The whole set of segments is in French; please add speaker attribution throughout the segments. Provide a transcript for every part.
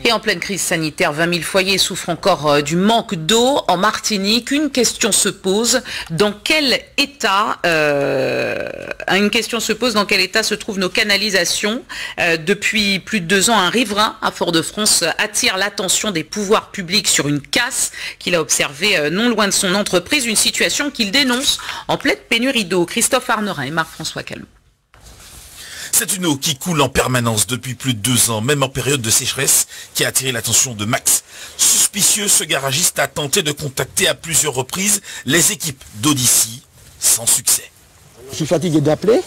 Speaker 1: Et en pleine crise sanitaire, 20 000 foyers souffrent encore du manque d'eau en Martinique. Une question se pose, dans quel état se trouvent nos canalisations? Depuis plus de 2 ans, un riverain à Fort-de-France attire l'attention des pouvoirs publics sur une casse qu'il a observée non loin de son entreprise, une situation qu'il dénonce en pleine pénurie d'eau. Christophe Arnerin et Marc-François Calmont.
Speaker 2: C'est une eau qui coule en permanence depuis plus de 2 ans, même en période de sécheresse, qui a attiré l'attention de Max. Suspicieux, ce garagiste a tenté de contacter à plusieurs reprises les équipes d'Odyssey, sans succès.
Speaker 3: Je suis fatigué d'appeler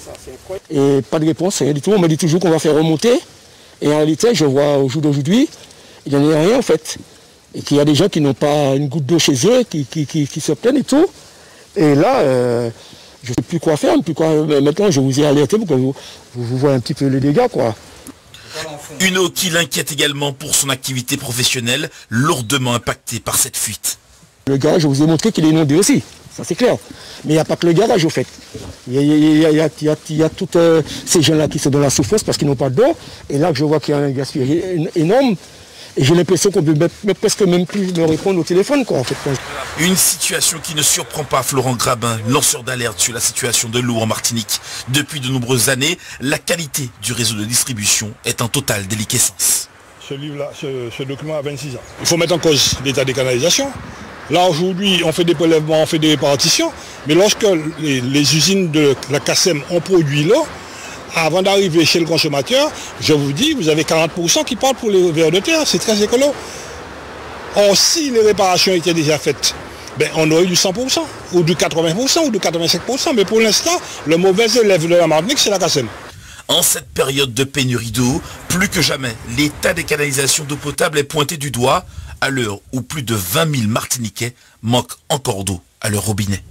Speaker 3: et pas de réponse, rien du tout. On me dit toujours qu'on va faire remonter. Et en réalité, je vois au jour d'aujourd'hui, il n'y en a rien en fait. Et qu'il y a des gens qui n'ont pas une goutte d'eau chez eux, qui se plaignent et tout. Et là, je ne sais plus quoi faire, maintenant je vous ai alerté pour que vous voyez un petit peu les dégâts, quoi.
Speaker 2: Une eau qui l'inquiète également pour son activité professionnelle, lourdement impactée par cette fuite.
Speaker 3: Le garage, je vous ai montré qu'il est inondé aussi, ça c'est clair. Mais il n'y a pas que le garage au fait. Il y a tous ces gens-là qui sont dans la souffrance parce qu'ils n'ont pas d'eau. Et là, je vois qu'il y a un gaspillage énorme. Et j'ai l'impression qu'on ne peut presque même plus me répondre au téléphone, quoi, en fait.
Speaker 2: Une situation qui ne surprend pas Florent Grabin, lanceur d'alerte sur la situation de l'eau en Martinique. Depuis de nombreuses années, la qualité du réseau de distribution est en totale déliquescence.
Speaker 4: Ce livre-là, ce document a 26 ans. Il faut mettre en cause l'état des canalisations. Là, aujourd'hui, on fait des prélèvements, on fait des répartitions. Mais lorsque les usines de la CACEM ont produit l'eau, avant d'arriver chez le consommateur, je vous dis, vous avez 40% qui partent pour les vers de terre, c'est très écolo. Or, si les réparations étaient déjà faites, ben, on aurait eu du 100%, ou du 80%, ou du 85%. Mais pour l'instant, le mauvais élève de la Martinique, c'est la CACEM.
Speaker 2: En cette période de pénurie d'eau, plus que jamais, l'état des canalisations d'eau potable est pointé du doigt, à l'heure où plus de 20 000 Martiniquais manquent encore d'eau à leur robinet.